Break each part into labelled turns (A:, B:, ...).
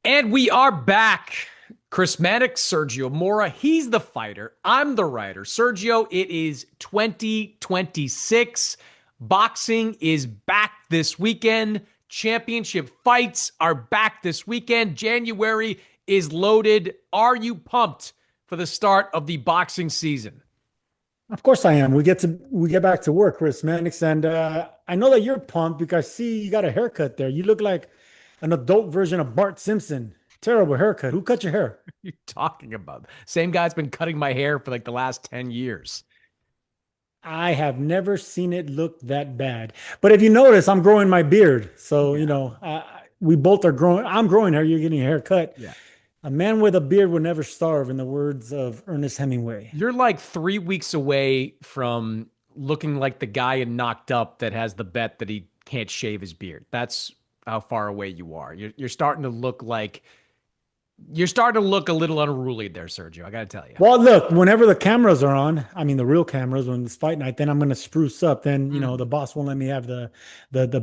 A: And we are back. Chris Mannix, Sergio Mora. He's the fighter. I'm the writer. Sergio, it is 2026. Boxing is back this weekend. Championship fights are back this weekend. January is loaded. Are you pumped for the start of the boxing season?
B: Of course I am. We get back to work, Chris Mannix, and I know that you're pumped because see you got a haircut there. You look like an adult version of Bart Simpson. Terrible haircut. Who cut your hair?
A: You talking about? Same guy's been cutting my hair for like the last 10 years.
B: I have never seen it look that bad. But if you notice, I'm growing my beard. So,
A: Yeah.
B: we both are growing. I'm growing hair. You're getting a haircut.
A: Yeah.
B: A man with a beard will never starve, in the words of Ernest Hemingway.
A: You're like 3 weeks away from looking like the guy in Knocked Up that has the bet that he can't shave his beard. That's how far away you are. You're starting to look like you're starting to look a little unruly there, Sergio. I got to tell you.
B: Well, look, whenever the cameras are on, I mean the real cameras, when it's fight night, then I'm gonna spruce up. Then, the boss won't let me have the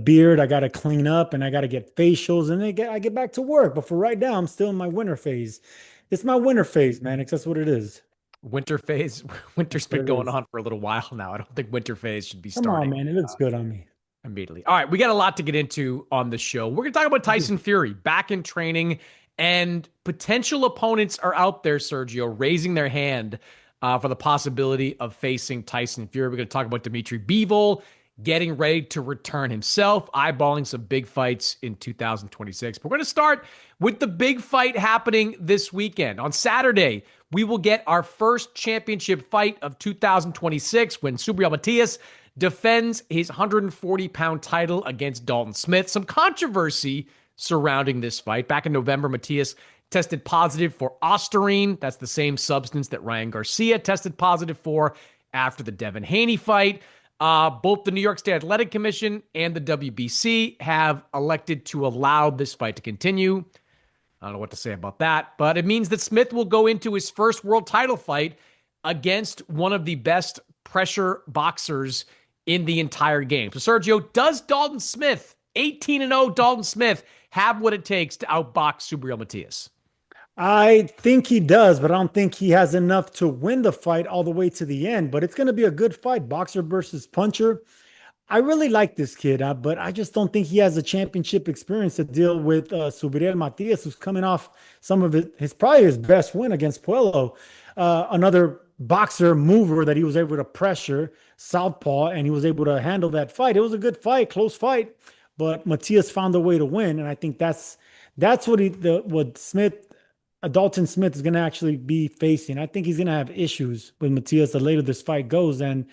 B: beard. I gotta clean up and I gotta get facials and I get back to work. But for right now, I'm still in my winter phase. It's my winter phase, man. That's what it is.
A: Winter phase. Winter's
B: That's what
A: been
B: it
A: going
B: is.
A: on for a little while now. I don't think winter phase should be
B: Come on,
A: starting
B: man. It looks good on me.
A: immediately. All right, we got a lot to get into on the show. We're going to talk about Tyson Fury back in training, and potential opponents are out there, Sergio, raising their hand for the possibility of facing Tyson Fury. We're going to talk about Dmitry Bivol getting ready to return himself, eyeballing some big fights in 2026. But we're going to start with the big fight happening this weekend. On Saturday, we will get our first championship fight of 2026 when Subriel Matias defends his 140-pound title against Dalton Smith. Some controversy surrounding this fight. Back in November, Matias tested positive for ostarine. That's the same substance that Ryan Garcia tested positive for after the Devin Haney fight. Both the New York State Athletic Commission and the WBC have elected to allow this fight to continue. I don't know what to say about that, but it means that Smith will go into his first world title fight against one of the best pressure boxers in the entire game. So, Sergio, does Dalton Smith, 18-0 Dalton Smith, have what it takes to outbox Subriel Matias?
B: I think he does, but I don't think he has enough to win the fight all the way to the end. But it's going to be a good fight, boxer versus puncher. I really like this kid, but I just don't think he has the championship experience to deal with Subriel Matias, who's coming off some of his probably his best win against Puello, another boxer mover that he was able to pressure southpaw, and he was able to handle that fight. It was a good fight, close fight, but Matias found a way to win, and I think that's what Dalton Smith is going to actually be facing. I think he's going to have issues with Matias the later this fight goes, and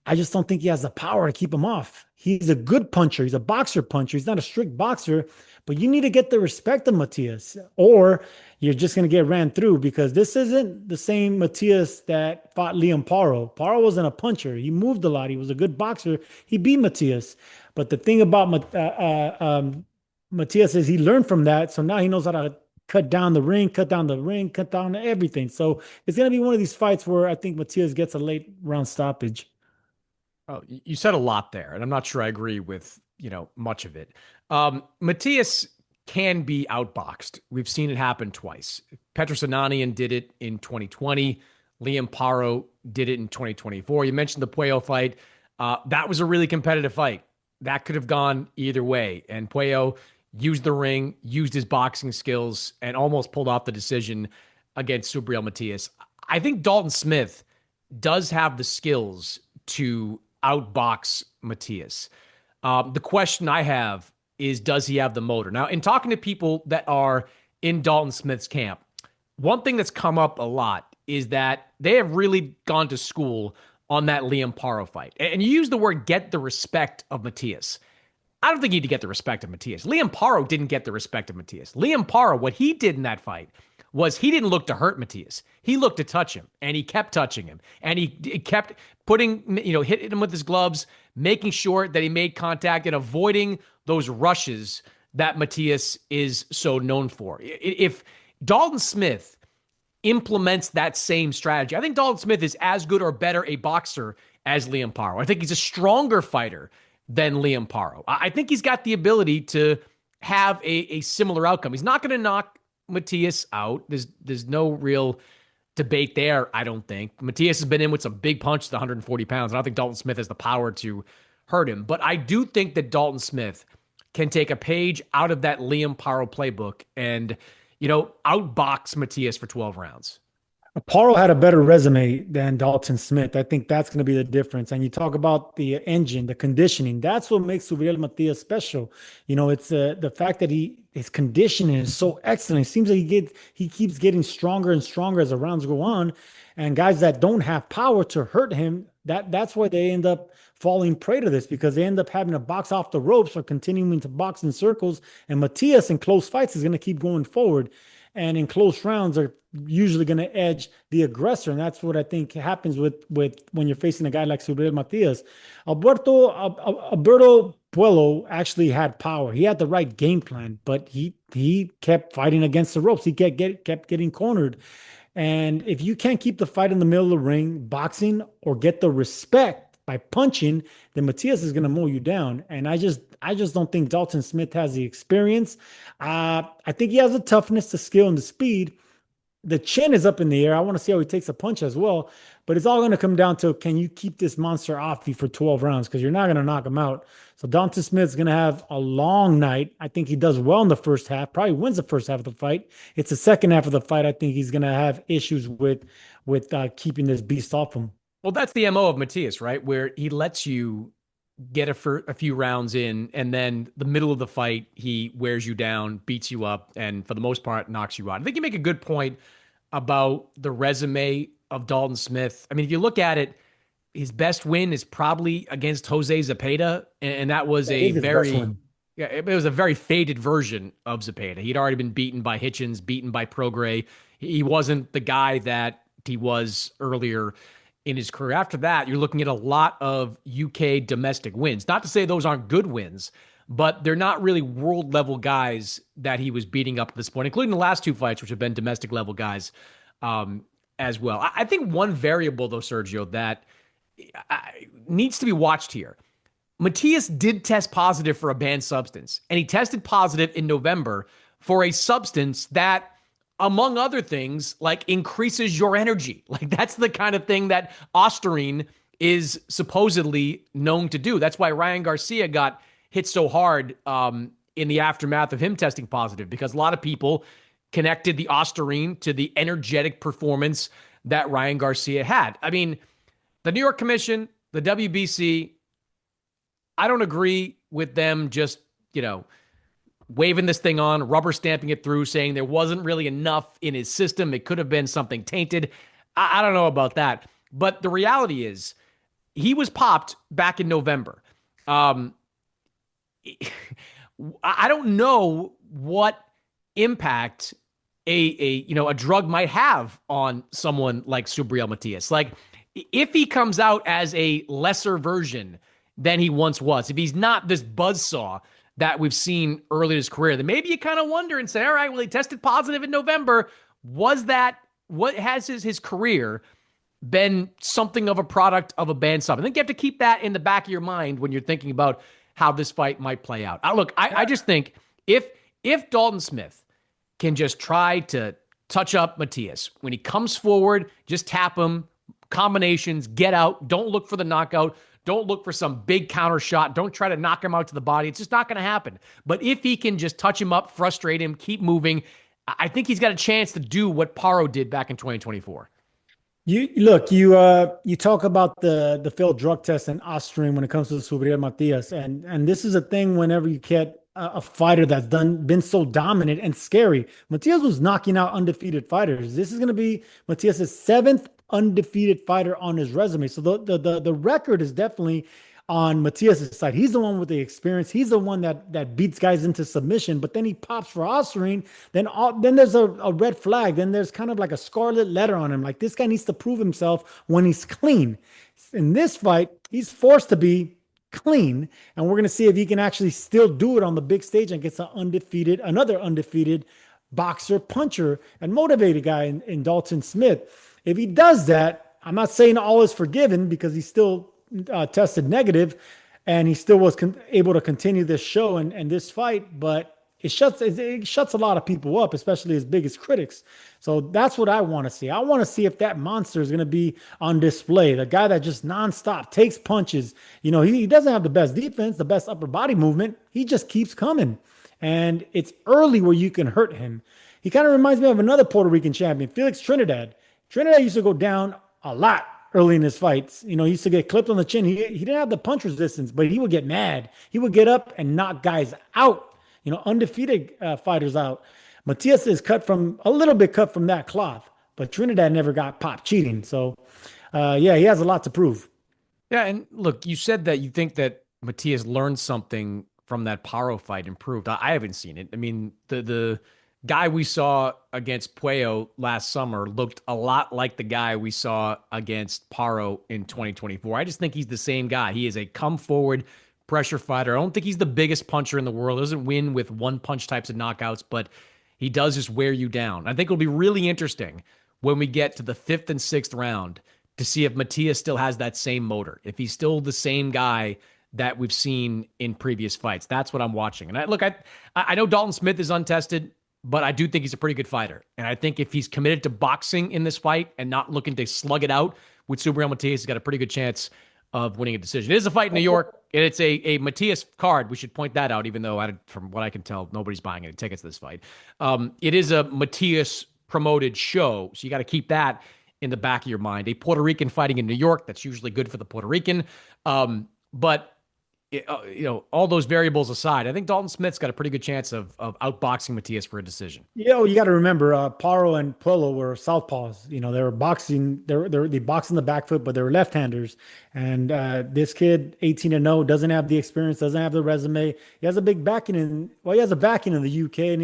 B: I just don't think he has the power to keep him off. He's a good puncher. He's a boxer puncher. He's not a strict boxer, but you need to get the respect of Matias, or you're just going to get ran through because this isn't the same Matias that fought Liam Paro. Paro wasn't a puncher. He moved a lot. He was a good boxer. He beat Matias. But the thing about Matias is he learned from that. So now he knows how to cut down the ring, cut down the ring, cut down everything. So it's going to be one of these fights where I think Matias gets a late round stoppage.
A: Oh, you said a lot there, and I'm not sure I agree with, much of it. Matias can be outboxed. We've seen it happen twice. Petros Ananian did it in 2020. Liam Paro did it in 2024. You mentioned the Puello fight. That was a really competitive fight. That could have gone either way. And Puello used the ring, used his boxing skills, and almost pulled off the decision against Subriel Matias. I think Dalton Smith does have the skills to outbox Matias. The question I have is, does he have the motor? Now, in talking to people that are in Dalton Smith's camp, one thing that's come up a lot is that they have really gone to school on that Liam Paro fight. And you use the word get the respect of Matias. I don't think you need to get the respect of Matias. Liam Paro didn't get the respect of Matias. Liam Paro, what he did in that fight was he didn't look to hurt Matias. He looked to touch him, and he kept touching him. And he kept putting, hitting him with his gloves, making sure that he made contact and avoiding those rushes that Matias is so known for. If Dalton Smith implements that same strategy, I think Dalton Smith is as good or better a boxer as Liam Paro. I think he's a stronger fighter than Liam Paro. I think he's got the ability to have a similar outcome. He's not going to knock Matias out. There's no real debate there, I don't think. Matias has been in with some big punches at 140 pounds. And I don't think Dalton Smith has the power to hurt him. But I do think that Dalton Smith can take a page out of that Liam Paro playbook and, outbox Matias for 12 rounds.
B: Paro had a better resume than Dalton Smith. I think that's going to be the difference. And you talk about the engine, the conditioning. That's what makes Subriel Matias special. It's the fact that his conditioning is so excellent. It seems like he keeps getting stronger and stronger as the rounds go on. And guys that don't have power to hurt him, that's why they end up falling prey to this, because they end up having to box off the ropes or continuing to box in circles. And Matias in close fights is going to keep going forward. And in close rounds are usually going to edge the aggressor. And that's what I think happens with when you're facing a guy like Subriel Matias. Alberto Puello actually had power. He had the right game plan, but he kept fighting against the ropes. He kept getting cornered. And if you can't keep the fight in the middle of the ring, boxing, or get the respect by punching, then Matias is going to mow you down. And I just don't think Dalton Smith has the experience. I think he has the toughness, the skill, and the speed. The chin is up in the air. I want to see how he takes a punch as well. But it's all going to come down to, can you keep this monster off you for 12 rounds? Because you're not going to knock him out. So Dalton Smith's going to have a long night. I think he does well in the first half, probably wins the first half of the fight. It's the second half of the fight I think he's going to have issues with keeping this beast off him.
A: Well, that's the MO of Matias, right? Where he lets you get a few rounds in, and then the middle of the fight, he wears you down, beats you up, and for the most part, knocks you out. I think you make a good point about the resume of Dalton Smith. I mean, if you look at it, his best win is probably against Jose Zepeda, and that was it was a very faded version of Zepeda. He'd already been beaten by Hitchens, beaten by Prograis. He wasn't the guy that he was earlier in his career. After that, you're looking at a lot of UK domestic wins. Not to say those aren't good wins, but they're not really world level guys that he was beating up at this point, including the last two fights, which have been domestic level guys as well. I think one variable, though, Sergio, that needs to be watched here. Matias did test positive for a banned substance, and he tested positive in November for a substance that, among other things, like increases your energy. Like that's the kind of thing that Ostarine is supposedly known to do. That's why Ryan Garcia got hit so hard in the aftermath of him testing positive, because a lot of people connected the Ostarine to the energetic performance that Ryan Garcia had. I mean, the New York Commission, the WBC, I don't agree with them just, waving this thing on, rubber stamping it through, saying there wasn't really enough in his system. It could have been something tainted. I don't know about that. But the reality is he was popped back in November. I don't know what impact a drug might have on someone like Subriel Matias. Like if he comes out as a lesser version than he once was, if he's not this buzzsaw that we've seen early in his career, then maybe you kind of wonder and say, all right, well, he tested positive in November. Was that, what has his career been something of a product of a banned sub? I think you have to keep that in the back of your mind when you're thinking about how this fight might play out. Look, I just think if Dalton Smith can just try to touch up Matias, when he comes forward, just tap him, combinations, get out, don't look for the knockout, don't look for some big counter shot. Don't try to knock him out to the body. It's just not going to happen. But if he can just touch him up, frustrate him, keep moving, I think he's got a chance to do what Paro did back in 2024.
B: You talk about the failed drug test and Austrian when it comes to Subriel Matias, and this is a thing whenever you get a fighter that's been so dominant and scary. Matias was knocking out undefeated fighters. This is going to be Matias's seventh undefeated fighter on his resume. So the record is definitely on Matias's side. He's the one with the experience. He's the one that beats guys into submission. But then he pops for Ostarine. Then there's a red flag. Then there's kind of like a scarlet letter on him. Like this guy needs to prove himself when he's clean. In this fight, he's forced to be clean, and we're going to see if he can actually still do it on the big stage and gets another undefeated boxer, puncher, and motivated guy in Dalton Smith. If he does that, I'm not saying all is forgiven because he still tested negative and he still was able to continue this show and this fight. But it shuts a lot of people up, especially his biggest critics. So that's what I want to see. I want to see if that monster is going to be on display. The guy that just nonstop takes punches. He doesn't have the best defense, the best upper body movement. He just keeps coming. And it's early where you can hurt him. He kind of reminds me of another Puerto Rican champion, Felix Trinidad. Trinidad used to go down a lot early in his fights. He used to get clipped on the chin. He didn't have the punch resistance, but he would get mad. He would get up and knock guys out, undefeated fighters out. Matias is a little bit cut from that cloth, but Trinidad never got popped cheating. So, yeah, he has a lot to prove.
A: Yeah, and look, you said that you think that Matias learned something from that Paro fight, improved. I haven't seen it. I mean, the guy we saw against Puello last summer looked a lot like the guy we saw against Paro in 2024. I just think he's the same guy. He is a come forward pressure fighter. I don't think he's the biggest puncher in the world. He doesn't win with one punch types of knockouts, but he does just wear you down. I think it'll be really interesting when we get to the fifth and sixth round to see if Matias still has that same motor, if he's still the same guy that we've seen in previous fights. That's what I'm watching. And I know Dalton Smith is untested, but I do think he's a pretty good fighter. And I think if he's committed to boxing in this fight and not looking to slug it out with Subriel Matias, he's got a pretty good chance of winning a decision. It is a fight in New York, and it's a Matias card. We should point that out, even though, from what I can tell, nobody's buying any tickets to this fight. It is a Matias promoted show, so you got to keep that in the back of your mind. A Puerto Rican fighting in New York, that's usually good for the Puerto Rican. But all those variables aside, I think Dalton Smith's got a pretty good chance of outboxing Matias for a decision.
B: Yeah, well, you got to remember, Paro and Puello were southpaws. They were boxing. They boxed in the back foot, but they were left-handers. And this kid, 18-0, doesn't have the experience, doesn't have the resume. He has a big backing he has a backing in the UK, and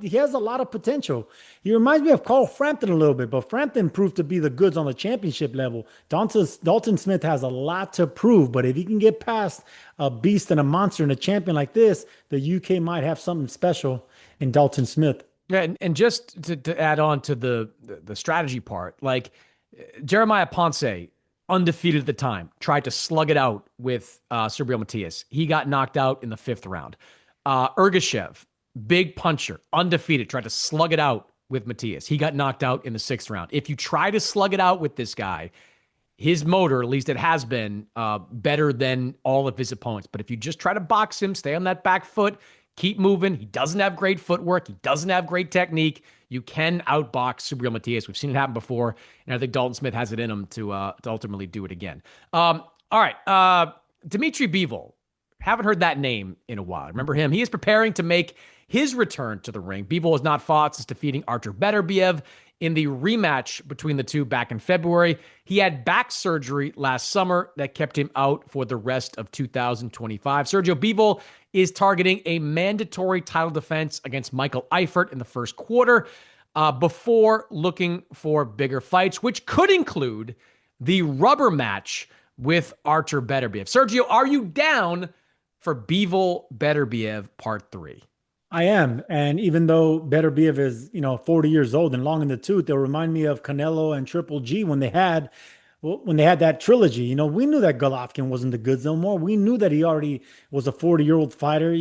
B: he has a lot of potential. He reminds me of Carl Frampton a little bit, but Frampton proved to be the goods on the championship level. Dalton Smith has a lot to prove, but if he can get past a beast and a monster and a champion like this, the UK might have something special in Dalton Smith.
A: Yeah, and just to add on to the strategy part, like Jeremiah Ponce, undefeated at the time, tried to slug it out with Subriel Matias. He got knocked out in the fifth round. Ergashev, big puncher, undefeated, tried to slug it out with Matias. He got knocked out in the sixth round. If you try to slug it out with this guy, his motor, at least it has been, better than all of his opponents. But if you just try to box him, stay on that back foot, keep moving, he doesn't have great footwork, he doesn't have great technique, you can outbox Subriel Matias. We've seen it happen before, and I think Dalton Smith has it in him to ultimately do it again. All right, Dmitry Bivol. Haven't heard that name in a while. Remember him? He is preparing to make his return to the ring. Bivol has not fought since defeating Artur Beterbiev in the rematch between the two back in February. He had back surgery last summer that kept him out for the rest of 2025. Sergio Bivol is targeting a mandatory title defense against Michael Eifert in the first quarter before looking for bigger fights, which could include the rubber match with Artur Beterbiev. Sergio, are you down for Bivol Beterbiev Part 3?
B: I am. And even though Beterbiev is, 40 years old and long in the tooth, they'll remind me of Canelo and Triple G when they had that trilogy. We knew that Golovkin wasn't the goods no more. We knew that he already was a 40-year-old fighter,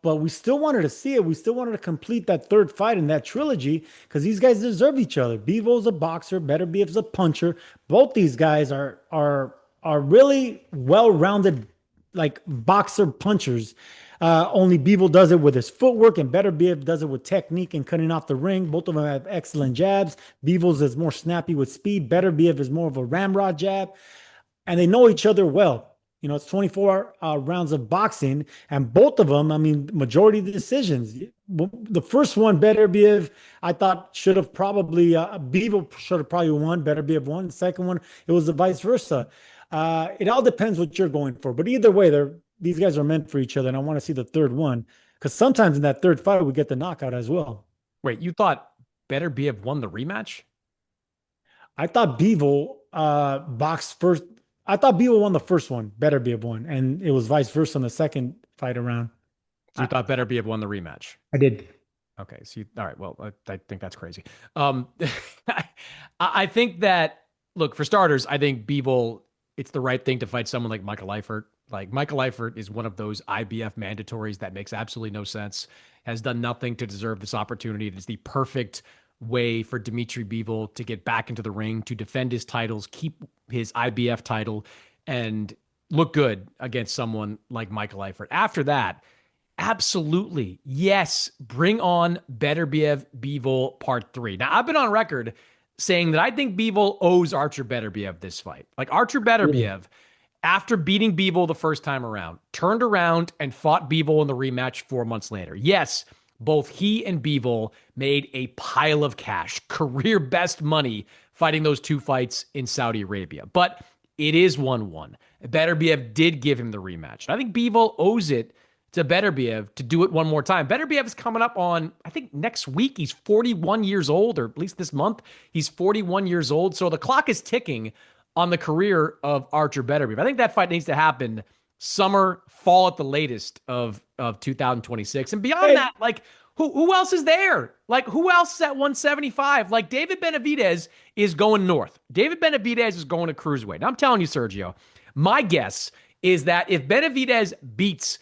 B: but we still wanted to see it. We still wanted to complete that third fight in that trilogy because these guys deserve each other. Bivol's a boxer, Beterbiev's a puncher. Both these guys are really well-rounded, like boxer punchers. Only Bivol does it with his footwork, and Beterbiev does it with technique and cutting off the ring. Both of them have excellent jabs. Bivol's is more snappy with speed. Beterbiev is more of a ramrod jab, and they know each other well. It's 24 rounds of boxing, and both of them, majority of the decisions. The first one, Beterbiev, I thought should have probably, Bivol should have probably won. Beterbiev won. The second one, it was the vice versa. It all depends what you're going for, but either way, these guys are meant for each other, and I want to see the third one because sometimes in that third fight we get the knockout as well.
A: Wait, you thought Beterbiev won the rematch?
B: I thought Bivol boxed first. I thought Bivol won the first one, Beterbiev won, and it was vice versa in the second fight around.
A: So you thought Beterbiev won the rematch?
B: I did.
A: Okay, so all right. Well, I think that's crazy. I think that, look, for starters, I think Bivol it's the right thing to fight someone like Michael Eifert. Like Michael Eifert is one of those IBF mandatories that makes absolutely no sense, has done nothing to deserve this opportunity. It is the perfect way for Dmitry Bivol to get back into the ring, to defend his titles, keep his IBF title, and look good against someone like Michael Eifert. After that, absolutely, yes, bring on Beterbiev Bivol Part 3. Now, I've been on record saying that I think Bivol owes Artur Beterbiev this fight. Like Artur
B: Really?
A: Beterbiev, after beating Bivol the first time around, turned around and fought Bivol in the rematch 4 months later. Yes, both he and Bivol made a pile of cash, career best money fighting those two fights in Saudi Arabia. But it is 1-1. Beterbiev did give him the rematch. I think Bivol owes it to Beterbiev to do it one more time. Beterbiev is coming up on, I think, next week. He's 41 years old, or at least this month. He's 41 years old. So the clock is ticking on the career of Artur Beterbiev. I think that fight needs to happen summer, fall at the latest of 2026. And beyond
B: Hey,
A: that, like, who else is there? Like, who else is at 175? Like, David Benavidez is going north. David Benavidez is going to cruiserweight. Now, I'm telling you, Sergio, my guess is that if Benavidez beats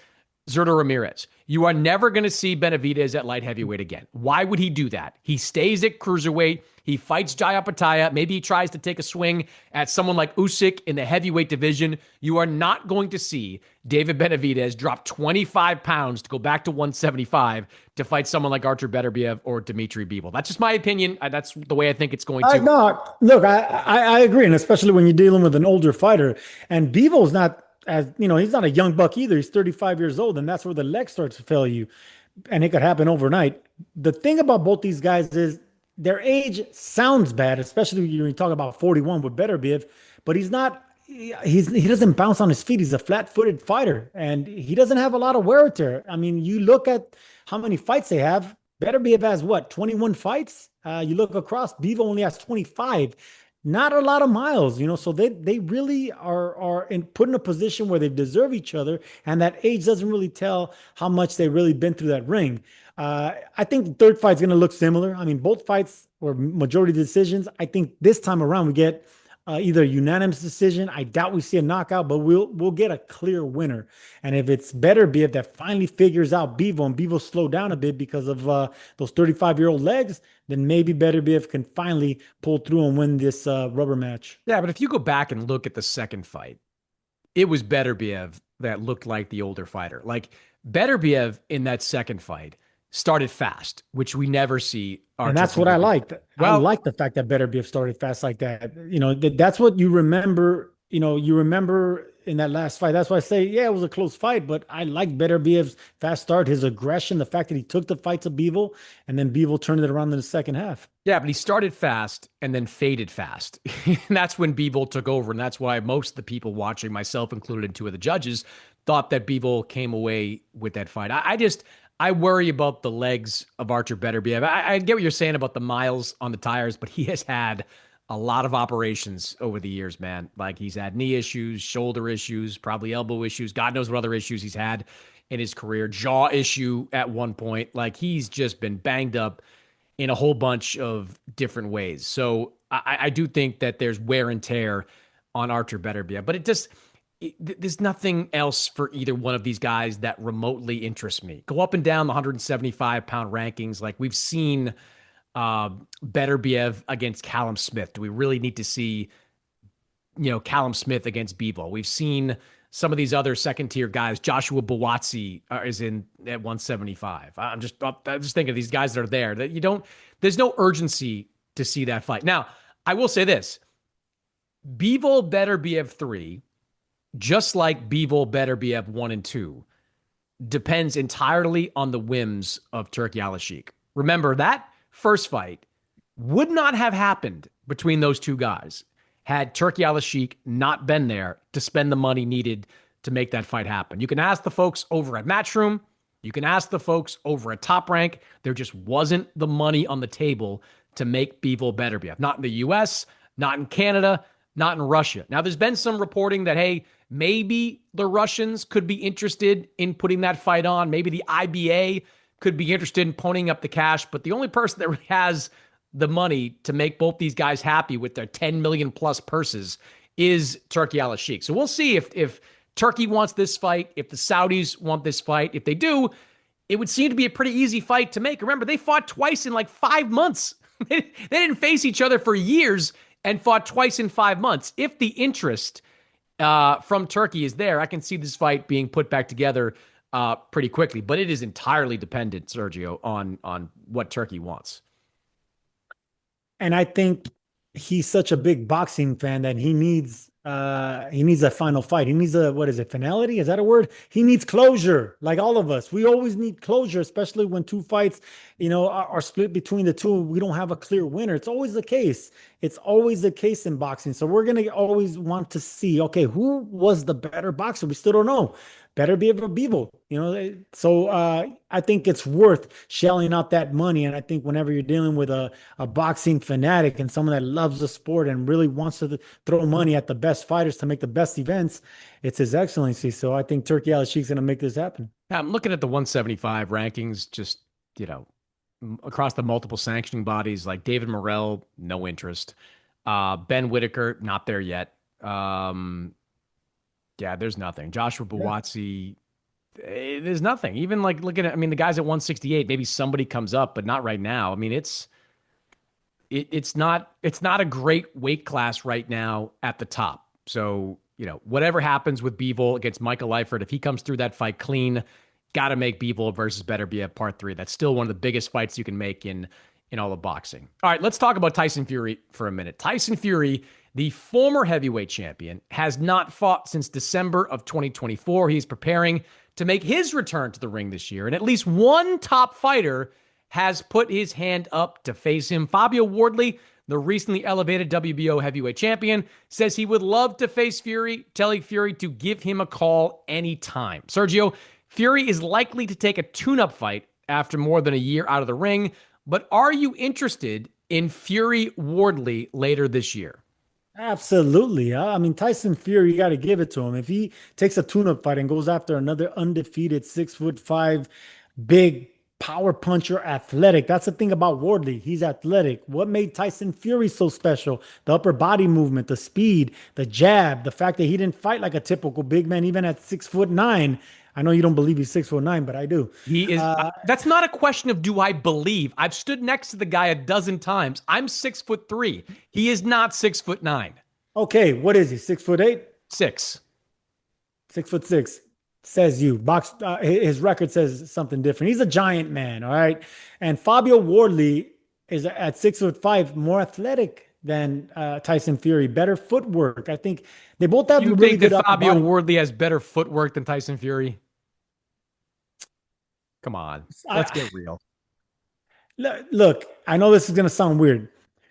A: Zurdo Ramirez, you are never going to see Benavidez at light heavyweight again. Why would he do that? He stays at cruiserweight. He fights Jaya Pataya. Maybe he tries to take a swing at someone like Usyk in the heavyweight division. You are not going to see David Benavidez drop 25 pounds to go back to 175 to fight someone like Artur Beterbiev or Dmitry Bivol. That's just my opinion. That's the way I think it's going
B: I
A: to.
B: no, look, I agree, and especially when you're dealing with an older fighter, and Bevo's not as he's not a young buck either. He's 35 years old, and that's where the leg starts to fail you, and it could happen overnight. The thing about both these guys is their age sounds bad, especially when you talk about 41 with Beterbiev, but he's not. He doesn't bounce on his feet. He's a flat-footed fighter, and he doesn't have a lot of wear and tear. I mean, you look at how many fights they have. Beterbiev has what, 21 fights? You look across, Bevo only has 25. Not a lot of miles, so they really are put in a position where they deserve each other, and that age doesn't really tell how much they've really been through that ring. I think the third fight's going to look similar. I mean, both fights were majority decisions. I think this time around we get either a unanimous decision. I doubt we see a knockout, but we'll get a clear winner. And if it's Beterbiev that finally figures out Bivol and Bivol slow down a bit because of those 35-year-old legs, then maybe Beterbiev can finally pull through and win this rubber match.
A: Yeah, but if you go back and look at the second fight, it was Beterbiev that looked like the older fighter. Like Beterbiev in that second fight started fast, which we never see
B: And
A: Artur
B: that's what I
A: Beterbiev.
B: liked. I
A: Well,
B: like the fact that Beterbiev started fast like that. That's what you remember. You remember in that last fight. That's why I say, yeah, it was a close fight, but I like Beterbiev's fast start, his aggression, the fact that he took the fight to Bivol, and then Bivol turned it around in the second half.
A: yeah, but he started fast and then faded fast. And that's when Bivol took over. And that's why most of the people watching, myself included, and two of the judges, thought that Bivol came away with that fight. I worry about the legs of Artur Beterbiev. I get what you're saying about the miles on the tires, but he has had a lot of operations over the years, man. Like he's had knee issues, shoulder issues, probably elbow issues. God knows what other issues he's had in his career. Jaw issue at one point. Like he's just been banged up in a whole bunch of different ways. So I do think that there's wear and tear on Artur Beterbiev, but there's nothing else for either one of these guys that remotely interests me. Go up and down the 175-pound rankings. Like we've seen Beterbiev against Callum Smith. Do we really need to see, Callum Smith against Bivol? We've seen some of these other second-tier guys. Joshua Buatsi is in at 175. I'm just thinking of these guys that are there. That there's no urgency to see that fight. Now, I will say this: Bivol Beterbiev 3, just like Bivol Beterbiev 1 and 2, depends entirely on the whims of Turki Alashik. Remember, that first fight would not have happened between those two guys had Turki Alashik not been there to spend the money needed to make that fight happen. You can ask the folks over at Matchroom. You can ask the folks over at Top Rank. There just wasn't the money on the table to make Bivol Beterbiev. Not in the US, not in Canada, not in Russia. Now, there's been some reporting that, hey, maybe the Russians could be interested in putting that fight on. Maybe the IBA could be interested in ponying up the cash. But the only person that really has the money to make both these guys happy with their 10 million plus purses is Turkey Al-Sheikh. So we'll see if Turkey wants this fight, if the Saudis want this fight. If they do, it would seem to be a pretty easy fight to make. Remember, they fought twice in like 5 months. They didn't face each other for years and fought twice in 5 months. If the interest from Turkey is there, I can see this fight being put back together pretty quickly. But it is entirely dependent, Sergio, on what Turkey wants.
B: And I think he's such a big boxing fan that he needs a final fight. He needs a, what is it, finality? Is that a word? He needs closure, like all of us. We always need closure, especially when two fights, are split between the two. We don't have a clear winner. It's always the case. It's always the case in boxing. So we're gonna always want to see, okay, who was the better boxer? We still don't know. Beterbiev or Bivol, So I think it's worth shelling out that money. And I think whenever you're dealing with a boxing fanatic and someone that loves the sport and really wants to throw money at the best fighters to make the best events, it's His Excellency. So I think Turkey Al-Sheikh's going to make this happen.
A: I'm looking at the 175 rankings, just, across the multiple sanctioning bodies, like David Morrell, no interest. Ben Whitaker, not there yet. Yeah, there's nothing. Joshua
B: Yeah.
A: Buatsi, there's nothing. Even like looking at, the guys at 168, maybe somebody comes up, but not right now. It's not a great weight class right now at the top. So, whatever happens with Bivol against Michael Eifert, if he comes through that fight clean, got to make Bivol versus Beterbiev Part 3. That's still one of the biggest fights you can make in all of boxing. All right, let's talk about Tyson Fury for a minute. Tyson Fury, the former heavyweight champion, has not fought since December of 2024. He's preparing to make his return to the ring this year, and at least one top fighter has put his hand up to face him. Fabio Wardley, the recently elevated WBO heavyweight champion, says he would love to face Fury, telling Fury to give him a call anytime. Sergio, Fury is likely to take a tune-up fight after more than a year out of the ring, but are you interested in Fury Wardley later this year?
B: Absolutely. Tyson Fury, you got to give it to him. If he takes a tune-up fight and goes after another undefeated 6'5", big power puncher, athletic. That's the thing about Wardley. He's athletic. What made Tyson Fury so special? The upper body movement, the speed, the jab, the fact that he didn't fight like a typical big man, even at 6'9". I know you don't believe he's 6'9", but I do.
A: He is. That's not a question of do I believe. I've stood next to the guy a dozen times. I'm 6'3". He is not 6'9".
B: Okay, what is he? 6'8"?
A: 6.
B: 6'6". Says you. His record says something different. He's a giant man, all right. And Fabio Wardley is at 6'5", more athletic than Tyson Fury. Better footwork. I think they both have
A: You
B: really
A: think
B: good
A: that
B: upper
A: Fabio
B: body.
A: Wardley has better footwork than Tyson Fury? Come on, let's
B: I,
A: get real.
B: Look, I know this is going to sound weird.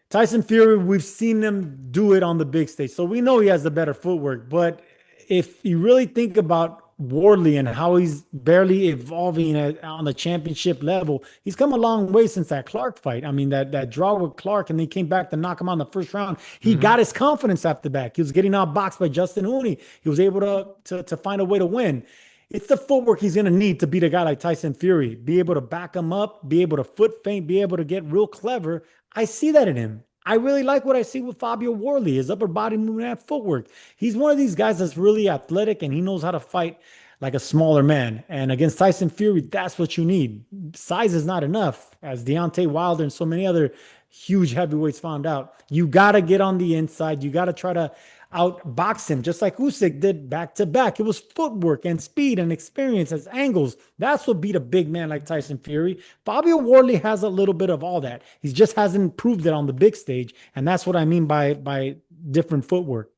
B: Tyson Fury, we've seen him do it on the big stage. So we know he has the better footwork. But if you really think about Wardley and how he's barely evolving on the championship level, he's come a long way since that Clark fight. That draw with Clark, and they came back to knock him on the first round. He
A: Mm-hmm.
B: got his confidence after that. He was getting outboxed by Justin Hooney. He was able to find a way to win. It's the footwork he's going to need to beat a guy like Tyson Fury. Be able to back him up, be able to foot feint, be able to get real clever. I see that in him. I really like what I see with Fabio Wardley, his upper body movement and footwork. He's one of these guys that's really athletic and he knows how to fight like a smaller man. And against Tyson Fury, that's what you need. Size is not enough, as Deontay Wilder and so many other huge heavyweights found out. You got to get on the inside. You got to try to outbox him, just like Usyk did back to back. It was footwork and speed and experience as angles. That's what beat a big man like Tyson Fury. Fabio Wardley has a little bit of all that. He just hasn't proved it on the big stage, and that's what I mean by different footwork.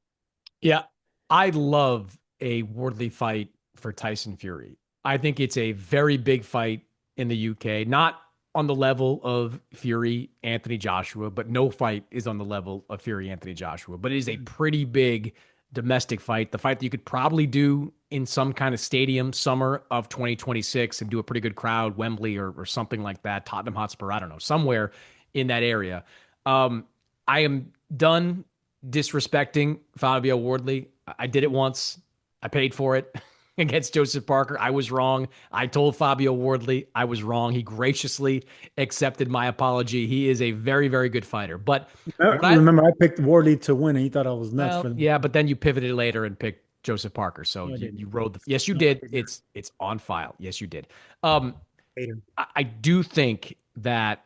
A: Yeah, I love a Wardley fight for Tyson Fury. I think it's a very big fight in the UK, not on the level of Fury Anthony Joshua, but no fight is on the level of Fury Anthony Joshua. But it is a pretty big domestic fight, the fight that you could probably do in some kind of stadium summer of 2026 and do a pretty good crowd, Wembley or something like that, Tottenham Hotspur, I don't know, somewhere in that area. I am done disrespecting Fabio Wardley. I did it once. I paid for it. against Joseph Parker. I was wrong. I told Fabio Wardley I was wrong. He graciously accepted my apology. He is a very, very good fighter. But what I
B: Remember, I picked Wardley to win, and he thought I was nuts
A: well,
B: for that.
A: yeah, but then you pivoted later and picked Joseph Parker. So
B: No, I
A: you
B: didn't.
A: rode the yes, you
B: No, I
A: did.
B: did not.
A: It's on file. Yes, you did. Um,
B: Hater.
A: I do think that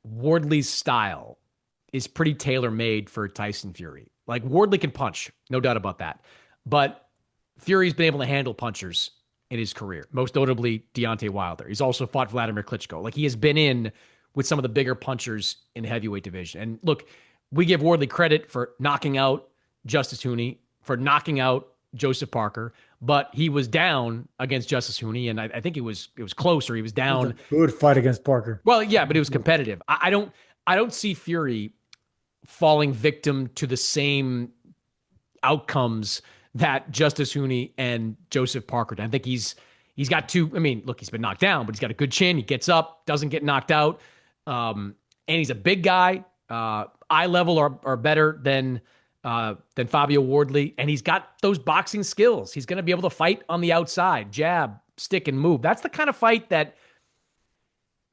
A: Wardley's style is pretty tailor made for Tyson Fury. Like Wardley can punch, no doubt about that. But Fury's been able to handle punchers in his career, most notably Deontay Wilder. He's also fought Vladimir Klitschko. Like he has been in with some of the bigger punchers in the heavyweight division. And look, we give Wardley credit for knocking out Justice Hooney, for knocking out Joseph Parker, but he was down against Justice Hooney, and I think it was close, or he was
B: It was a
A: down.
B: good fight against Parker.
A: Well, yeah, but it was competitive. I don't see Fury falling victim to the same outcomes that Justice Hooney and Joseph Parker did. I think he's got two. I mean, look, he's been knocked down, but he's got a good chin. He gets up, doesn't get knocked out, and he's a big guy, eye level or better than Fabio Wardley, and he's got those boxing skills. He's going to be able to fight on the outside, jab, stick, and move. That's the kind of fight that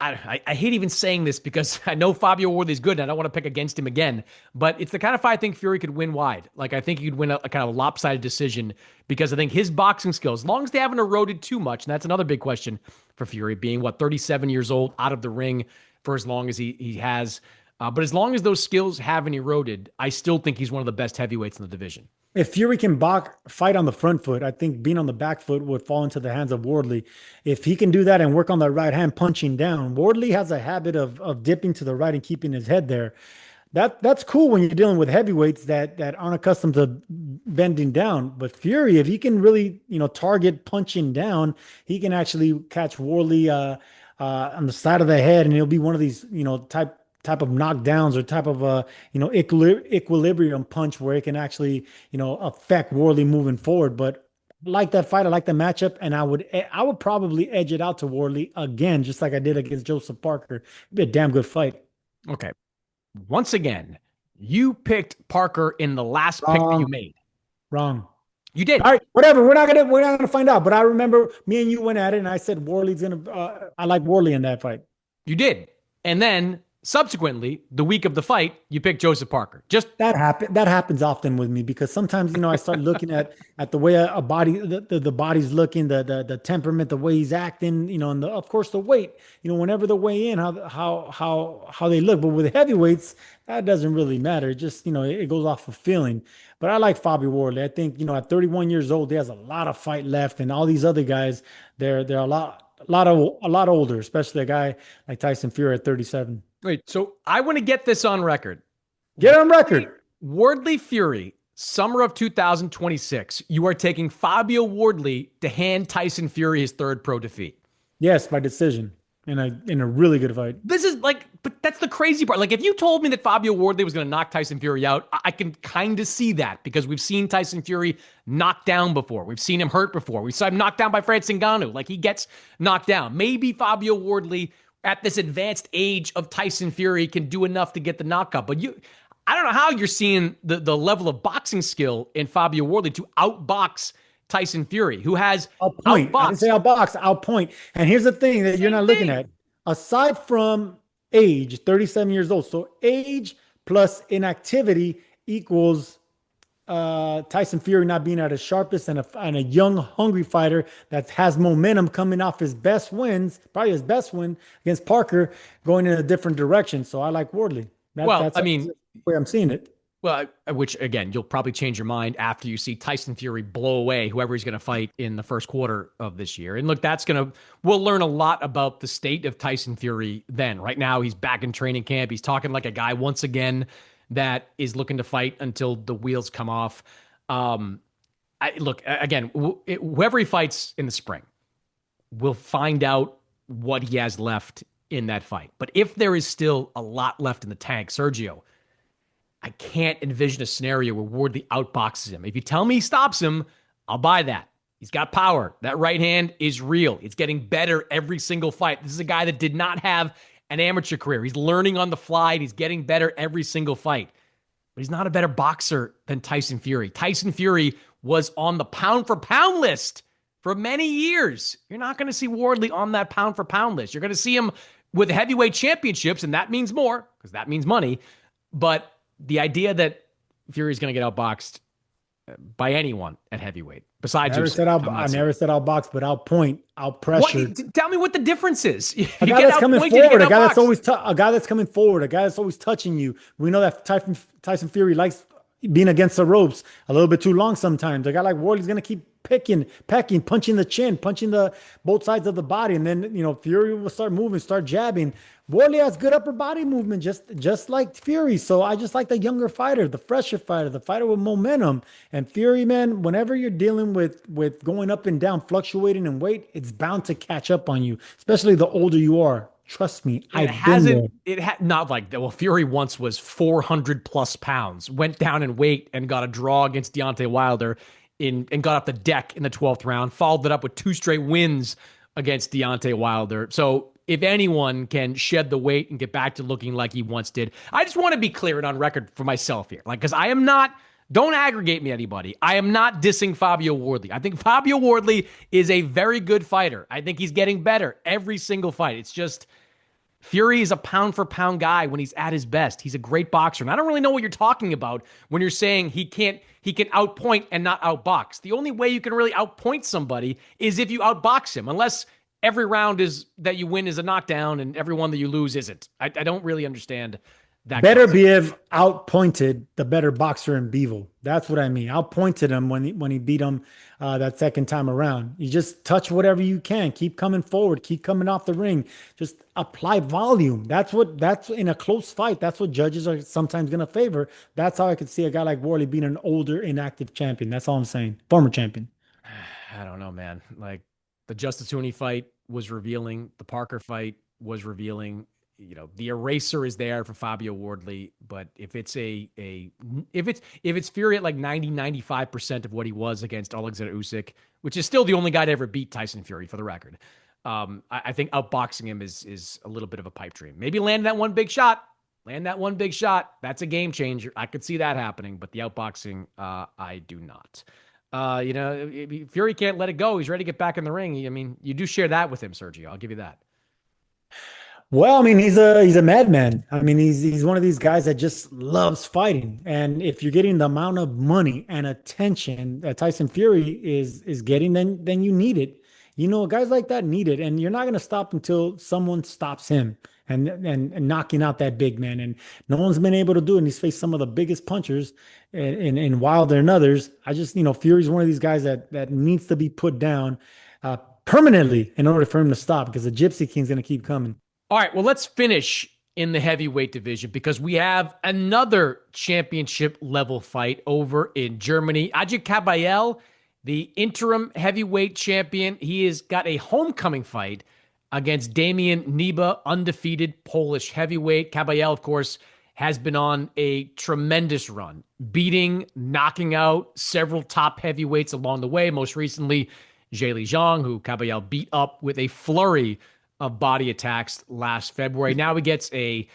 A: I hate even saying this because I know Fabio Wardley's good and I don't want to pick against him again, but it's the kind of fight I think Fury could win wide. Like I think he could win a kind of a lopsided decision because I think his boxing skills, as long as they haven't eroded too much, and that's another big question for Fury, being 37 years old, out of the ring for as long as he has. But as long as those skills haven't eroded, I still think he's one of the best heavyweights in the division.
B: If Fury can fight on the front foot, I think being on the back foot would fall into the hands of Wardley. If he can do that and work on the right hand punching down, Wardley has a habit of dipping to the right and keeping his head there. That's cool when you're dealing with heavyweights that aren't accustomed to bending down. But Fury, if he can really, target punching down, he can actually catch Wardley on the side of the head, and he'll be one of these, type of knockdowns or type of equilibrium punch where it can actually affect Wardley moving forward. But I like that fight, I like the matchup, and I would probably edge it out to Wardley again, just like I did against Joseph Parker. It'd be a damn good fight.
A: Okay. Once again, you picked Parker in the last pick that you
B: Wrong,
A: made.
B: wrong.
A: You did.
B: All right, whatever. We're not gonna find out. But I remember me and you went at it, and I said Wardley's gonna. I like Wardley in that fight.
A: You did. And then subsequently, the week of the fight, you picked Joseph Parker. Just
B: That happens often with me because sometimes I start looking at the way a body the body's looking, the temperament, the way he's acting, and of course the weight. Whenever the weigh in, how they look. But with heavyweights, that doesn't really matter. It just it goes off of feeling. But I like Fabio Wardley. I think at 31 years old, he has a lot of fight left, and all these other guys, they're a lot older, especially a guy like Tyson Fury at 37.
A: wait. So I want to get this on record.
B: Get on record.
A: Wardley Fury, summer of 2026. You are taking Fabio Wardley to hand Tyson Fury his third pro defeat.
B: Yes, by decision in a really good fight.
A: This is but that's the crazy part. Like, if you told me that Fabio Wardley was going to knock Tyson Fury out, I can kind of see that because we've seen Tyson Fury knocked down before. We've seen him hurt before. We saw him knocked down by Francis Ngannou. Like, he gets knocked down. Maybe Fabio Wardley, at this advanced age of Tyson Fury, can do enough to get the knockout. But I don't know how you're seeing the level of boxing skill in Fabio Wardley to outbox Tyson Fury, who has
B: Outpoint. I didn't say outbox, outpoint. And here's the thing that you're not looking
A: thing.
B: at. Aside from age, 37 years old. So age plus inactivity equals Tyson Fury not being at his sharpest, and a young, hungry fighter that has momentum coming off his best wins, probably his best win against Parker, going in a different direction. So I like Wardley. That's the way I'm seeing it.
A: Well, which again, you'll probably change your mind after you see Tyson Fury blow away whoever he's going to fight in the first quarter of this year. And look, we'll learn a lot about the state of Tyson Fury then. Right now, he's back in training camp. He's talking like a guy once again that is looking to fight until the wheels come off. Look, again, whoever he fights in the spring, we'll find out what he has left in that fight. But if there is still a lot left in the tank, Sergio, I can't envision a scenario where Wardley outboxes him. If you tell me he stops him, I'll buy that. He's got power. That right hand is real. It's getting better every single fight. This is a guy that did not have an amateur career. He's learning on the fly. He's getting better every single fight. But he's not a better boxer than Tyson Fury. Tyson Fury was on the pound for pound list for many years. You're not going to see Wardley on that pound for pound list. You're going to see him with heavyweight championships, and that means more because that means money. But the idea that Fury's going to get outboxed by anyone at heavyweight besides Usyk,
B: I never said I'll box, but I'll point, I'll
A: what?
B: pressure.
A: Tell me what the difference is. You
B: A guy
A: get
B: that's coming
A: outpointed, you
B: forward,
A: get
B: a guy that's
A: outboxed.
B: always a guy that's coming forward, a guy that's always touching you. We know that Tyson Fury likes being against the ropes a little bit too long sometimes. A guy like Wardley's gonna keep pecking, punching the chin, punching the both sides of the body, and then Fury will start moving, start jabbing. Wardley has good upper body movement, just like Fury. So I just like the younger fighter, the fresher fighter, the fighter with momentum. And Fury, man, whenever you're dealing with going up and down, fluctuating in weight, it's bound to catch up on you, especially the older you are. Trust me,
A: It
B: I've been there.
A: hasn't. It had not like that. Well, Fury once was 400 plus pounds, went down in weight and got a draw against Deontay Wilder and got off the deck in the 12th round. Followed it up with 2 straight wins against Deontay Wilder. So if anyone can shed the weight and get back to looking like he once did, I just want to be clear and on record for myself here, like because I am not. Don't aggregate me, anybody. I am not dissing Fabio Wardley. I think Fabio Wardley is a very good fighter. I think he's getting better every single fight. It's just Fury is a pound for pound guy when he's at his best. He's a great boxer. And I don't really know what you're talking about when you're saying he can outpoint and not outbox. The only way you can really outpoint somebody is if you outbox him, unless every round is that you win is a knockdown and every one that you lose isn't. I don't really understand that concept.
B: Beterbiev outpointed the better boxer in Bivol. That's what I mean. Outpointed him when he beat him that second time around. You just touch whatever you can. Keep coming forward. Keep coming off the ring. Just apply volume. That's in a close fight. That's what judges are sometimes going to favor. That's how I could see a guy like Wardley being an older, inactive champion. That's all I'm saying. Former champion.
A: I don't know, man. Like the Justice Tunney fight was revealing. The Parker fight was revealing. The eraser is there for Fabio Wardley, but if it's if it's Fury at like 95% of what he was against Alexander Usyk, which is still the only guy to ever beat Tyson Fury for the record, I think outboxing him is a little bit of a pipe dream. Maybe land that one big shot. That's a game changer. I could see that happening, but the outboxing, I do not. Fury can't let it go. He's ready to get back in the ring. I mean, you do share that with him, Sergio. I'll give you that.
B: Well, I mean, he's a madman. I mean, he's one of these guys that just loves fighting. And if you're getting the amount of money and attention that Tyson Fury is getting, then you need it. Guys like that need it, and you're not going to stop until someone stops him and knocking out that big man. And no one's been able to do it. And he's faced some of the biggest punchers in Wilder and others. Fury's one of these guys that needs to be put down permanently in order for him to stop, because the Gypsy King's going to keep coming.
A: All right, well, let's finish in the heavyweight division because we have another championship level fight over in Germany. Ajit Kabayel, the interim heavyweight champion, he has got a homecoming fight against Damian Nieba, undefeated Polish heavyweight. Kabayel, of course, has been on a tremendous run, knocking out several top heavyweights along the way. Most recently, Zheli Zhang, who Kabayel beat up with a flurry of body attacks last February. Now he gets a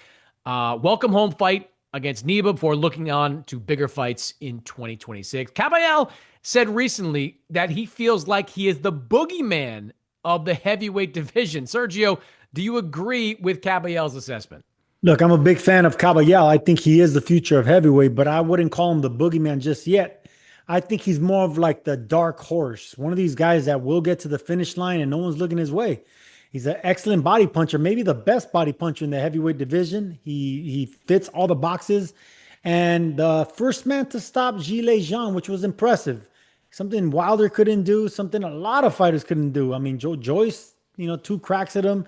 A: welcome home fight against Nieba before looking on to bigger fights in 2026. Kabayel said recently that he feels like he is the boogeyman of the heavyweight division. Sergio, do you agree with Kabayel's assessment?
B: Look, I'm a big fan of Kabayel. I think he is the future of heavyweight, but I wouldn't call him the boogeyman just yet. I think he's more of like the dark horse, one of these guys that will get to the finish line and no one's looking his way. He's an excellent body puncher, maybe the best body puncher in the heavyweight division. He fits all the boxes. And the first man to stop Zheli Zhang, which was impressive. Something Wilder couldn't do, something a lot of fighters couldn't do. I mean, Joe Joyce, 2 cracks at him.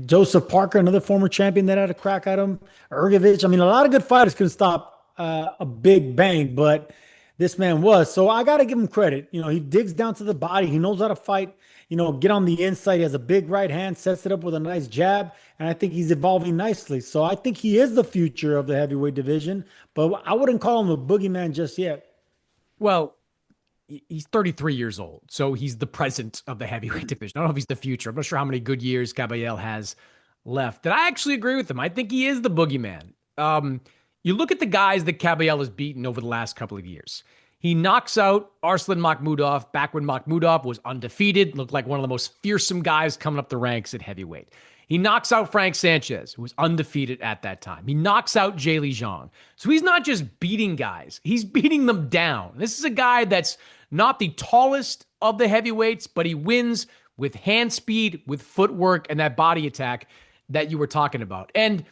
B: Joseph Parker, another former champion that had a crack at him. Ergovich. I mean, a lot of good fighters couldn't stop a big bang, but this man was. So I got to give him credit. He digs down to the body. He knows how to fight. Get on the inside. He has a big right hand, sets it up with a nice jab, and I think he's evolving nicely. So I think he is the future of the heavyweight division, but I wouldn't call him a boogeyman just yet.
A: Well, he's 33 years old, so he's the present of the heavyweight division. I don't know if he's the future. I'm not sure how many good years Kabayel has left. And I actually agree with him. I think he is the boogeyman. You look at the guys that Kabayel has beaten over the last couple of years. He knocks out Arslan Makhmudov back when Makhmudov was undefeated, looked like one of the most fearsome guys coming up the ranks at heavyweight. He knocks out Frank Sanchez, who was undefeated at that time. He knocks out Jay Zhang. So he's not just beating guys, he's beating them down. This is a guy that's not the tallest of the heavyweights, but he wins with hand speed, with footwork, and that body attack that you were talking about. And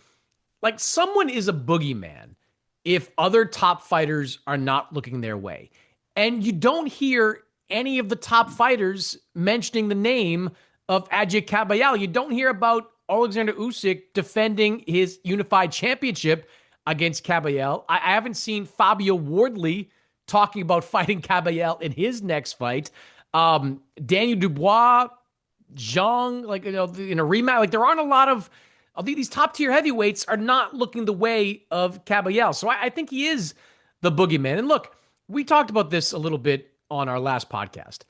A: like, someone is a boogeyman if other top fighters are not looking their way. And you don't hear any of the top fighters mentioning the name of Adjei Kabayel. You don't hear about Alexander Usyk defending his unified championship against Kabayel. I haven't seen Fabio Wardley talking about fighting Kabayel in his next fight. Daniel Dubois, Zhang, like, in a rematch, like, there aren't a lot of these top tier heavyweights are not looking the way of Kabayel. So I think he is the boogeyman. And look, we talked about this a little bit on our last podcast.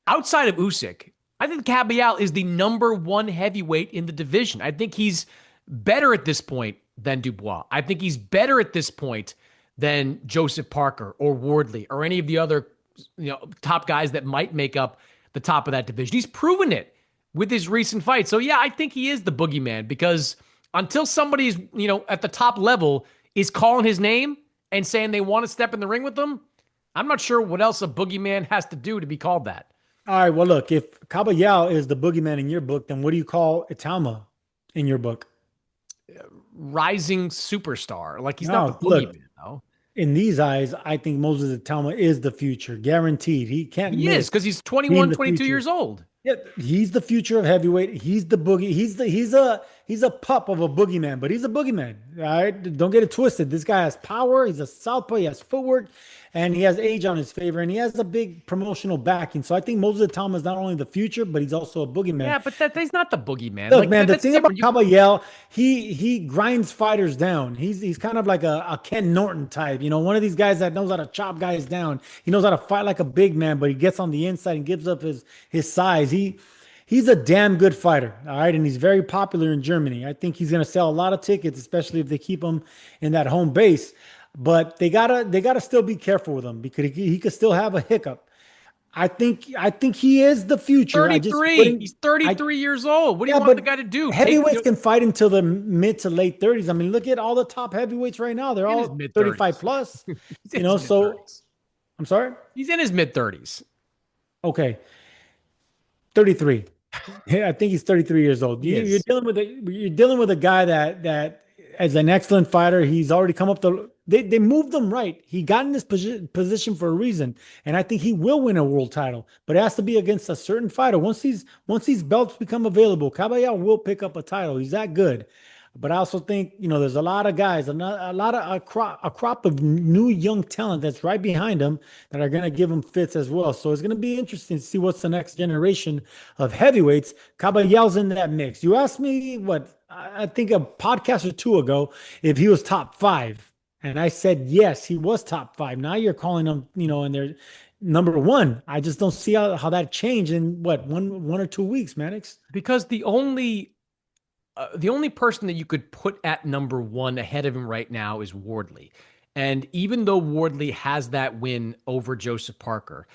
A: Outside of Usyk, I think Kabayel is the number one heavyweight in the division. I think he's better at this point than Dubois. I think he's better at this point than Joseph Parker or Wardley or any of the other top guys that might make up the top of that division. He's proven it with his recent fight. So yeah, I think he is the boogeyman, because until somebody's, at the top level is calling his name and saying they want to step in the ring with him, I'm not sure what else a boogeyman has to do to be called that.
B: All right. Well, look, if Kabayel is the boogeyman in your book, then what do you call Italma in your book?
A: Rising superstar. Like, he's
B: No,
A: not the
B: look,
A: boogeyman, though.
B: in these eyes, I think Moses Italma is the future, guaranteed. He can't
A: He
B: miss
A: is, because he's
B: being
A: 21,
B: the
A: 22
B: future.
A: years old.
B: Yeah, he's the future of heavyweight. He's the boogie. He's a pup of a boogeyman, but he's a boogeyman. All right, don't get it twisted. This guy has power. He's a southpaw. He has footwork, and he has age on his favor, and he has a big promotional backing. So I think Moses Italma is not only the future, but he's also a boogeyman.
A: Yeah, but he's not the boogeyman.
B: Look,
A: Like,
B: man, the
A: that's
B: thing about
A: different.
B: Kabayel, he grinds fighters down. He's kind of like a Ken Norton type, one of these guys that knows how to chop guys down. He knows how to fight like a big man, but he gets on the inside and gives up his size. He's a damn good fighter, all right, and he's very popular in Germany. I think he's going to sell a lot of tickets, especially if they keep him in that home base. But they gotta still be careful with him, because he could still have a hiccup. I think he is the future. I just
A: 33.
B: wouldn't.
A: He's
B: I
A: 33 years old. What do
B: Yeah,
A: you want the
B: but
A: guy to do?
B: heavyweights can fight until the mid to late 30s. I mean, look at all the top heavyweights right now. They're
A: in his
B: all
A: mid
B: 35
A: 30s.
B: plus.
A: He's in his mid
B: So
A: 30s.
B: I'm sorry.
A: He's in his mid 30s.
B: Okay, 33. Yeah, I think he's 33 years old.
A: He
B: You're
A: is.
B: dealing with a guy that as an excellent fighter, he's already come up the. They moved him right. He got in this position for a reason, and I think he will win a world title. But it has to be against a certain fighter. Once these belts become available, Caballero will pick up a title. He's that good. But I also think, there's a lot of guys, a crop of new young talent that's right behind him that are going to give him fits as well. So it's going to be interesting to see what's the next generation of heavyweights. Caballero's in that mix. You asked me I think a podcast or two ago, if he was top 5. And I said, yes, he was top 5. Now you're calling him, and they're number 1. I just don't see how that changed in one or 2 weeks, Mannix.
A: Because the only person that you could put at number 1 ahead of him right now is Wardley. And even though Wardley has that win over Joseph Parker,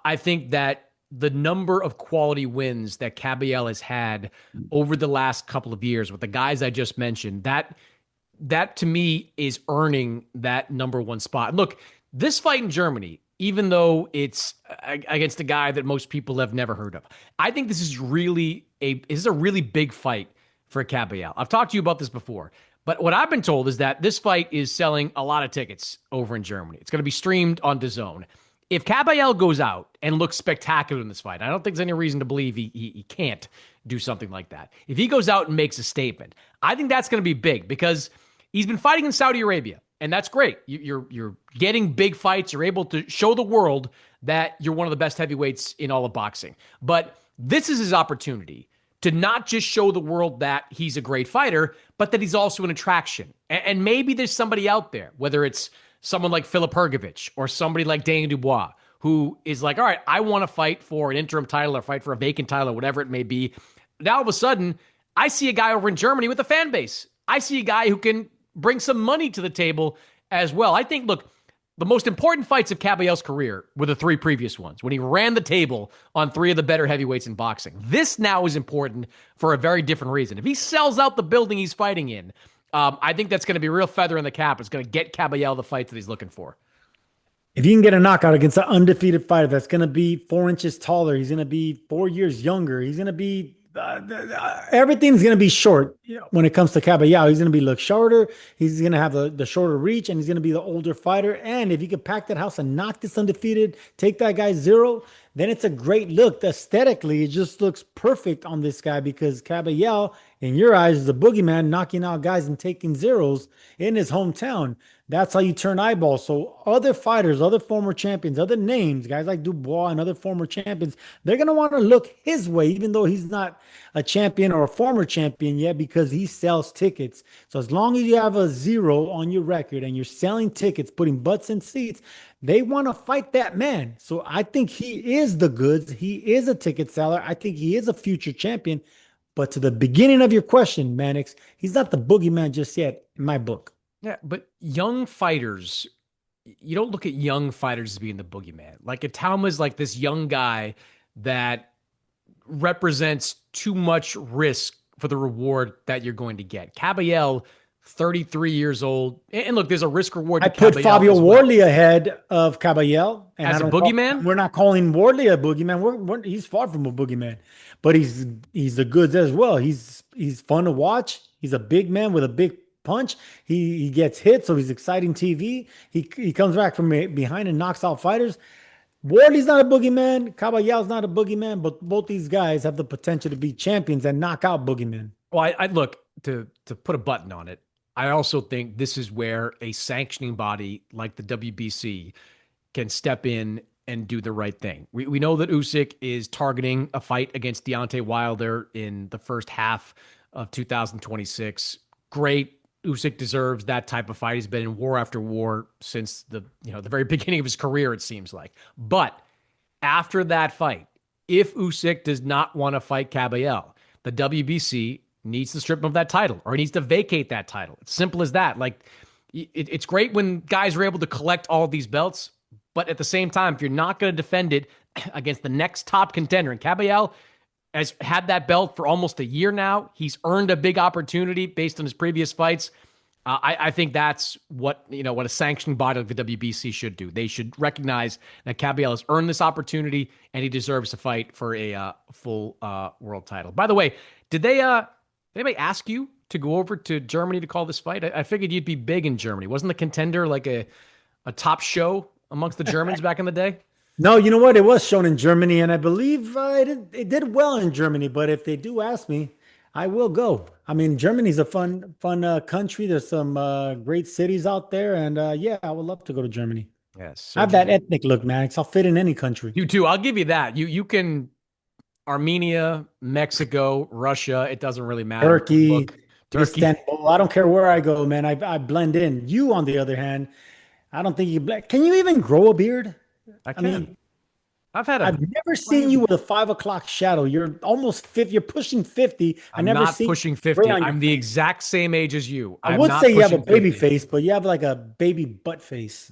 A: I think that the number of quality wins that Caballero has had over the last couple of years with the guys I just mentioned, that to me is earning that number 1 spot. Look, this fight in Germany, even though it's against a guy that most people have never heard of, I think this is a really big fight for Caballero. I've talked to you about this before, but what I've been told is that this fight is selling a lot of tickets over in Germany. It's going to be streamed on DAZN. If Caballero goes out and looks spectacular in this fight, I don't think there's any reason to believe he can't do something like that. If he goes out and makes a statement, I think that's going to be big, because he's been fighting in Saudi Arabia, and that's great. You're getting big fights. You're able to show the world that you're one of the best heavyweights in all of boxing. But this is his opportunity to not just show the world that he's a great fighter, but that he's also an attraction. And maybe there's somebody out there, whether it's someone like Filip Hrgović or somebody like Daniel Dubois, who is like, all right, I want to fight for an interim title or fight for a vacant title or whatever it may be. Now, all of a sudden, I see a guy over in Germany with a fan base. I see a guy who can bring some money to the table as well. I think, look, the most important fights of Caballel's career were the three previous ones when he ran the table on three of the better heavyweights in boxing. This now is important for a very different reason. If he sells out the building he's fighting in, I think that's going to be a real feather in the cap. It's going to get Caballel the fights that he's looking for.
B: If you can get a knockout against an undefeated fighter that's going to be 4 inches taller, he's going to be 4 years younger, he's going to be everything's going to be short when it comes to Caballero. He's going to be look shorter. He's going to have the shorter reach, and he's going to be the older fighter. And if you could pack that house and knock this undefeated, take that guy zero, then it's a great look. Aesthetically, it just looks perfect on this guy because Caballero, in your eyes, is a boogeyman knocking out guys and taking zeros in his hometown. That's how you turn eyeballs. So other fighters, other former champions, other names, guys like Dubois and other former champions, they're going to want to look his way, even though he's not a champion or a former champion yet, because he sells tickets. So as long as you have a zero on your record and you're selling tickets, putting butts in seats, they want to fight that man. So I think he is the goods. He is a ticket seller. I think he is a future champion. But to the beginning of your question, Mannix, he's not the boogeyman just yet in my book.
A: Yeah, but young fighters, you don't look at young fighters as being the boogeyman. Like Itauma's like this young guy that represents too much risk for the reward that you're going to get. Caballel, 33 years old. And look, there's a risk reward.
B: I put Fabio Wardley ahead of Caballel. And
A: as a boogeyman?
B: We're not calling Wardley a boogeyman. He's far from a boogeyman. But he's the goods as well. He's fun to watch. He's a big man with a big punch. He gets hit, so he's exciting TV. He comes back from behind and knocks out fighters. Wardley's not a boogeyman. Caballero's not a boogeyman, but both these guys have the potential to be champions and knock out boogeymen.
A: Well, I look to put a button on it. I also think this is where a sanctioning body like the WBC can step in and do the right thing. We know that Usyk is targeting a fight against Deontay Wilder in the first half of 2026. Great. Usyk deserves that type of fight. He's been in war after war since the very beginning of his career, it seems like. But after that fight, if Usyk does not want to fight Caballel, the WBC needs to strip him of that title or he needs to vacate that title. It's simple as that. Like, it's great when guys are able to collect all of these belts, but at the same time, if you're not going to defend it against the next top contender, and Caballel has had that belt for almost a year now. He's earned a big opportunity based on his previous fights. I think that's what a sanctioning body like the WBC should do. They should recognize that Caballel has earned this opportunity and he deserves to fight for a full world title. By the way, did anybody ask you to go over to Germany to call this fight? I figured you'd be big in Germany. Wasn't the Contender like a top show amongst the Germans back in the day?
B: No, you know what? It was shown in Germany, and I believe it did well in Germany. But if they do ask me, I will go. I mean, Germany's a fun country. There's some great cities out there, and yeah, I would love to go to Germany.
A: Yes,
B: I have that ethnic look, Max. I'll fit in any country.
A: You too. I'll give you that. You can Armenia, Mexico, Russia. It doesn't really matter.
B: Turkey. Istanbul. I don't care where I go, man. I blend in. You, on the other hand, I don't think you blend. Can you even grow a beard?
A: I mean, I've
B: never seen you with a 5 o'clock shadow. You're almost 50. You're pushing 50.
A: I'm not pushing 50. I'm the exact same age as you.
B: I would say you have a baby face, but you have like a baby butt face.